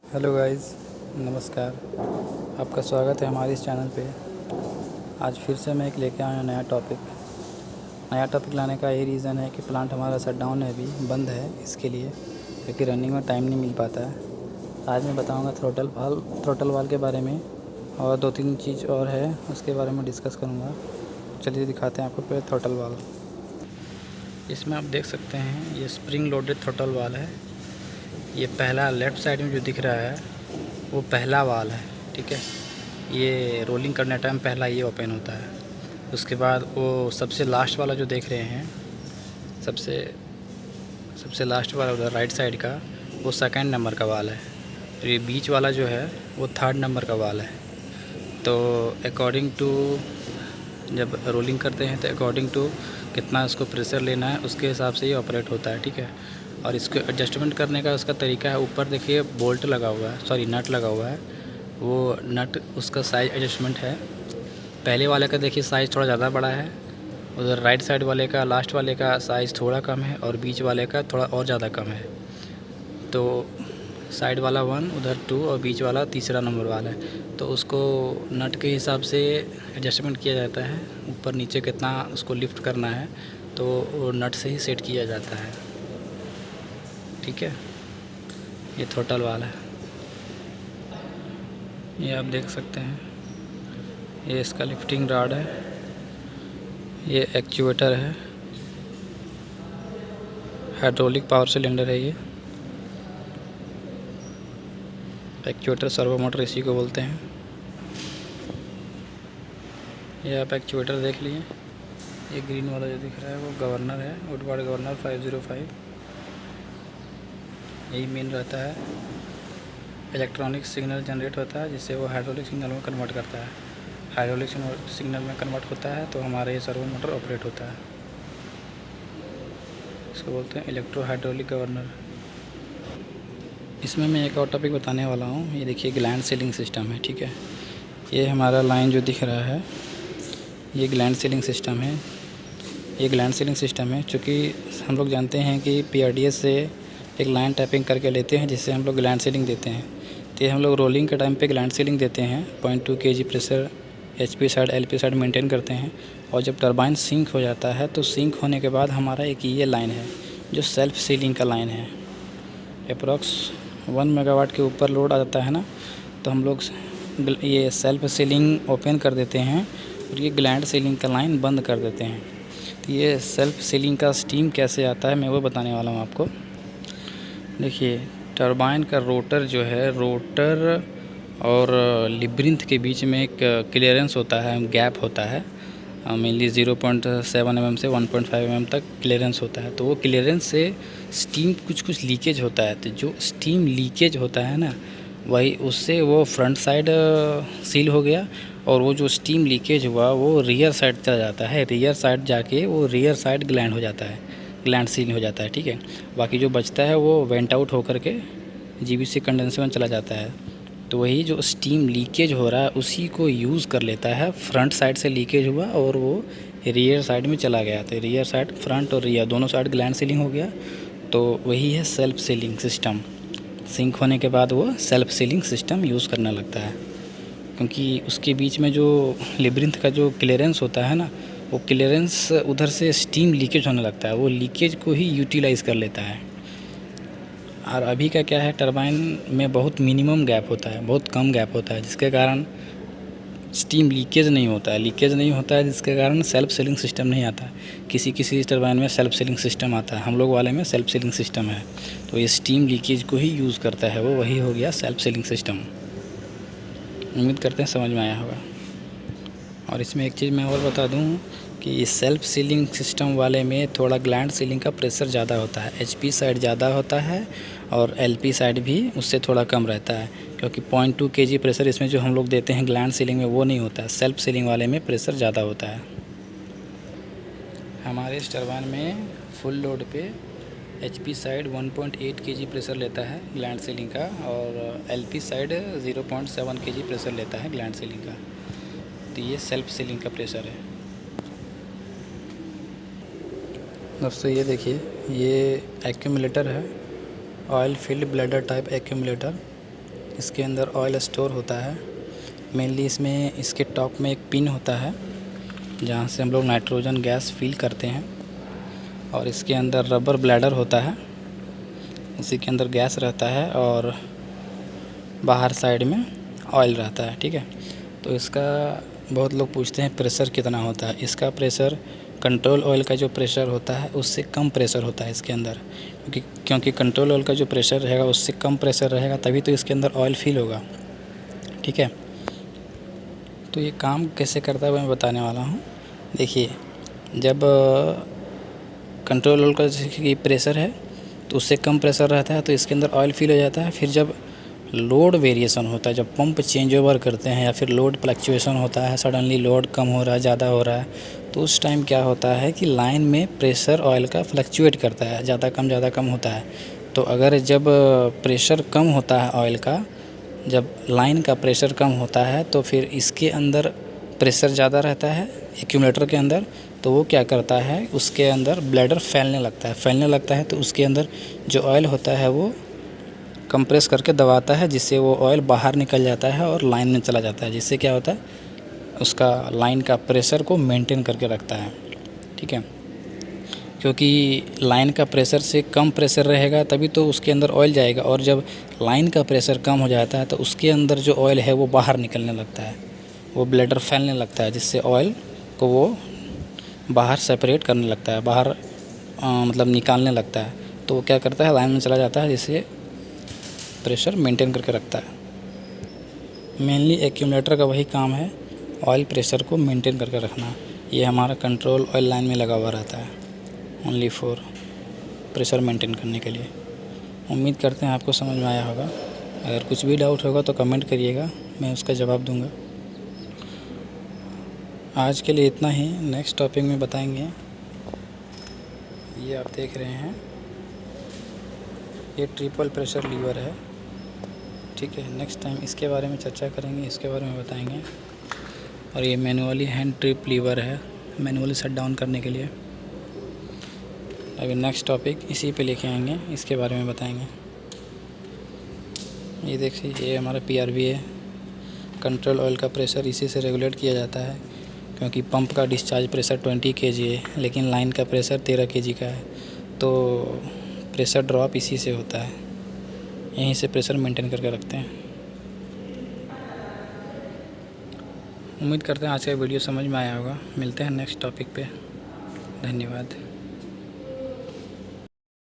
Hello guys, नमस्कार। आपका स्वागत है हमारे इस चैनल पे। आज फिर से मैं एक लेके आया हूँ नया टॉपिक लाने का यही रीज़न है कि प्लांट हमारा शट डाउन है, अभी बंद है इसके लिए, क्योंकि रनिंग में टाइम नहीं मिल पाता है। आज मैं बताऊँगा थ्रोटल वाल के बारे में, और 2-3 चीज़ और है उसके बारे में डिस्कस करूँगा। चलिए दिखाते हैं आपको पहले थ्रोटल वाल। इसमें आप देख सकते हैं ये स्प्रिंग लोडेड थ्रोटल वाल है। ये पहला लेफ़्ट साइड में जो दिख रहा है वो पहला वाल है, ठीक है। ये रोलिंग करने टाइम पहला ये ओपन होता है। उसके बाद वो सबसे लास्ट वाला जो देख रहे हैं, सबसे लास्ट वाला उधर राइट साइड का, वो सेकंड नंबर का वाल है। तो ये बीच वाला जो है वो थर्ड नंबर का वाल है। तो अकॉर्डिंग टू जब रोलिंग करते हैं तो अकॉर्डिंग टू कितना उसको प्रेशर लेना है उसके हिसाब से ये ऑपरेट होता है, ठीक है। और इसको एडजस्टमेंट करने का उसका तरीका है, ऊपर देखिए बोल्ट लगा हुआ है, सॉरी नट लगा हुआ है। वो नट उसका साइज़ एडजस्टमेंट है। पहले वाले का देखिए साइज़ थोड़ा ज़्यादा बड़ा है, उधर राइट साइड वाले का, लास्ट वाले का साइज़ थोड़ा कम है, और बीच वाले का थोड़ा और ज़्यादा कम है। तो साइड वाला 1, उधर 2 और बीच वाला तीसरा नंबर वाला है। तो उसको नट के हिसाब से एडजस्टमेंट किया जाता है, ऊपर नीचे कितना उसको लिफ्ट करना है तो वो नट से ही सेट किया जाता है, ठीक है। ये थ्रोटल वाल है, ये आप देख सकते हैं। ये इसका लिफ्टिंग रॉड है, ये एक्चुएटर है, हाइड्रोलिक पावर सिलेंडर है। ये एक्चुएटर सर्वो मोटर इसी को बोलते हैं। ये आप एक्चुएटर देख लिए। ये ग्रीन वाला जो दिख रहा है वो गवर्नर है, वुडवर्ड गवर्नर 505। यही मेन रहता है। इलेक्ट्रॉनिक सिग्नल जनरेट होता है जिससे वो हाइड्रोलिक सिग्नल में कन्वर्ट करता है। हाइड्रोलिक सिग्नल में कन्वर्ट होता है तो हमारा ये सर्वो मोटर ऑपरेट होता है। इसको बोलते हैं इलेक्ट्रो हाइड्रोलिक गवर्नर। इसमें मैं एक और टॉपिक बताने वाला हूँ। ये देखिए ग्लैंड सीलिंग सिस्टम है, ठीक है। ये हमारा लाइन जो दिख रहा है ये ग्लैंड सीलिंग सिस्टम है। ये ग्लैंड सीलिंग सिस्टम है चूँकि हम लोग जानते हैं कि PRDS से एक लाइन टैपिंग करके लेते हैं जिससे हम लोग ग्लैंड सीलिंग देते हैं। तो ये हम लोग रोलिंग के टाइम पे ग्लैंड सीलिंग देते हैं, 0.2 kg pressure HP side LP side maintain करते हैं। और जब टरबाइन सिंक हो जाता है तो सिंक होने के बाद हमारा एक ये लाइन है जो सेल्फ सीलिंग का लाइन है। अप्रॉक्स 1 मेगावाट के ऊपर लोड आ जाता है ना, तो हम लोग ये सेल्फ सीलिंग ओपन कर देते हैं और ये ग्लैंड सीलिंग का लाइन बंद कर देते हैं। तो ये सेल्फ सीलिंग का स्टीम कैसे आता है मैं वो बताने वाला हूँ आपको। देखिए टरबाइन का रोटर जो है, रोटर और लिब्रिंथ के बीच में एक क्लियरेंस होता है, गैप होता है। मेनली 0.7 mm से 1.5 mm तक क्लियरेंस होता है। तो वो क्लियरेंस से स्टीम कुछ लीकेज होता है। तो जो स्टीम लीकेज होता है ना, वही उससे वो फ्रंट साइड सील हो गया, और वो जो स्टीम लीकेज हुआ वो रियर साइड चला जाता है। रियर साइड जाके वो रियर साइड ग्लैंड हो जाता है, ग्लैंड सील हो जाता है, ठीक है। बाकी जो बचता है वो वेंट आउट होकर के GBC कंडेंसर में चला जाता है। तो वही जो स्टीम लीकेज हो रहा है उसी को यूज़ कर लेता है। फ्रंट साइड से लीकेज हुआ और वो रियर साइड में चला गया, तो रियर साइड, फ्रंट और रियर दोनों साइड ग्लैंड सीलिंग हो गया। तो वही है सेल्फ सीलिंग सिस्टम। सिंक होने के बाद वो सेल्फ सीलिंग सिस्टम यूज़ करने लगता है, क्योंकि उसके बीच में जो लिब्रिंथ का जो क्लियरेंस होता है ना, वो क्लियरेंस उधर से स्टीम लीकेज होने लगता है, वो लीकेज को ही यूटिलाइज़ कर लेता है। और अभी का क्या है, टरबाइन में बहुत मिनिमम गैप होता है, बहुत कम गैप होता है, जिसके कारण स्टीम लीकेज नहीं होता है, जिसके कारण सेल्फ सीलिंग सिस्टम नहीं आता। किसी टरबाइन में सेल्फ सीलिंग सिस्टम आता है, हम लोग वाले में सेल्फ सीलिंग सिस्टम है। तो ये स्टीम लीकेज को ही यूज़ करता है, वो वही हो गया सेल्फ सीलिंग सिस्टम। उम्मीद करते हैं समझ में आया होगा। और इसमें एक चीज़ मैं और बता दूं कि सेल्फ सीलिंग सिस्टम वाले में थोड़ा ग्लैंड सीलिंग का प्रेशर ज़्यादा होता है, HP साइड ज़्यादा होता है और LP साइड भी उससे थोड़ा कम रहता है, क्योंकि 0.2 kg प्रेशर इसमें जो हम लोग देते हैं ग्लैंड सीलिंग में वो नहीं होता है। सेल्फ सीलिंग वाले में प्रेशर ज़्यादा होता है। हमारे इस टरबाइन में फुल लोड पे HP साइड 1.8 kg प्रेशर लेता है ग्लैंड सीलिंग का, और LP साइड 0.7 kg प्रेशर लेता है ग्लैंड सीलिंग का। तो ये सेल्फ सीलिंग का प्रेशर है। दोस्तों ये देखिए, ये एक्यूमुलेटर है, oil field bladder type accumulator. इसके अंदर ऑयल स्टोर होता है। मेनली इसमें इसके टॉप में एक पिन होता है जहाँ से हम लोग नाइट्रोजन गैस फिल करते हैं, और इसके अंदर रबर ब्लैडर होता है, उसी के अंदर गैस रहता है और बाहर साइड में ऑयल रहता है। ठीक है, तो इसका बहुत लोग पूछते हैं प्रेशर कितना होता है। इसका प्रेशर कंट्रोल ऑयल का जो प्रेशर होता है उससे कम प्रेशर होता है इसके अंदर, क्योंकि कंट्रोल ऑयल का जो प्रेशर रहेगा उससे कम प्रेशर रहेगा, तभी तो इसके अंदर ऑयल फिल होगा। ठीक है, तो ये काम कैसे करता है मैं बताने वाला हूँ। देखिए, जब कंट्रोल ऑयल का जैसे प्रेशर है तो उससे कम प्रेशर रहता है तो इसके अंदर ऑयल फिल हो जाता है। फिर जब लोड वेरिएशन होता है, जब पंप चेंज ओवर करते हैं या फिर लोड फ्लक्चुएशन होता है, सडनली लोड कम हो रहा है, ज़्यादा हो रहा है, तो उस टाइम क्या होता है कि लाइन में प्रेशर ऑयल का फ्लक्चुएट करता है, ज़्यादा कम होता है। तो अगर जब प्रेशर कम होता है ऑयल का, जब लाइन का प्रेशर कम होता है तो फिर इसके अंदर प्रेशर ज़्यादा रहता है एक्यूमुलेटर के अंदर, तो वो क्या करता है, उसके अंदर ब्लैडर फैलने लगता है तो उसके अंदर जो ऑयल होता है वो कंप्रेस करके दबाता है, जिससे वो ऑयल बाहर निकल जाता है और लाइन में चला जाता है, जिससे क्या होता है उसका लाइन का प्रेशर को मेंटेन करके रखता है। ठीक है, क्योंकि लाइन का प्रेशर से कम प्रेशर रहेगा तभी तो उसके अंदर ऑयल जाएगा, और जब लाइन का प्रेशर कम हो जाता है तो उसके अंदर जो ऑयल है वो बाहर निकलने लगता है, वो ब्लैडर फैलने लगता है, जिससे ऑयल को वो बाहर सेपरेट करने लगता है, बाहर मतलब निकालने लगता है। तो वो क्या करता है, लाइन में चला जाता है, जिससे प्रेशर मेंटेन करके रखता है। मेनली एक्यूमुलेटर का वही काम है, ऑयल प्रेशर को मेंटेन करके रखना। ये हमारा कंट्रोल ऑयल लाइन में लगा हुआ रहता है ओनली फॉर प्रेशर मेंटेन करने के लिए। उम्मीद करते हैं आपको समझ में आया होगा। अगर कुछ भी डाउट होगा तो कमेंट करिएगा, मैं उसका जवाब दूंगा। आज के लिए इतना ही, नेक्स्ट टॉपिक में बताएंगे। ये आप देख रहे हैं, ये ट्रिपल प्रेशर लीवर है। ठीक है, नेक्स्ट टाइम इसके बारे में चर्चा करेंगे, इसके बारे में बताएंगे। और ये मैनुअली हैंड ट्रिप लीवर है, मैनुअली शट डाउन करने के लिए। अभी नेक्स्ट टॉपिक इसी पे लेके आएंगे, इसके बारे में बताएंगे। ये देखिए, ये हमारा PRV है। कंट्रोल ऑयल का प्रेशर इसी से रेगुलेट किया जाता है, क्योंकि पंप का डिस्चार्ज प्रेशर 20 kg है, लेकिन लाइन का प्रेशर 13 kg का है, तो प्रेशर ड्रॉप इसी से होता है। यहीं से प्रेशर मेंटेन करके रखते हैं। उम्मीद करते हैं आज का वीडियो समझ में आया होगा। मिलते हैं नेक्स्ट टॉपिक पे। धन्यवाद।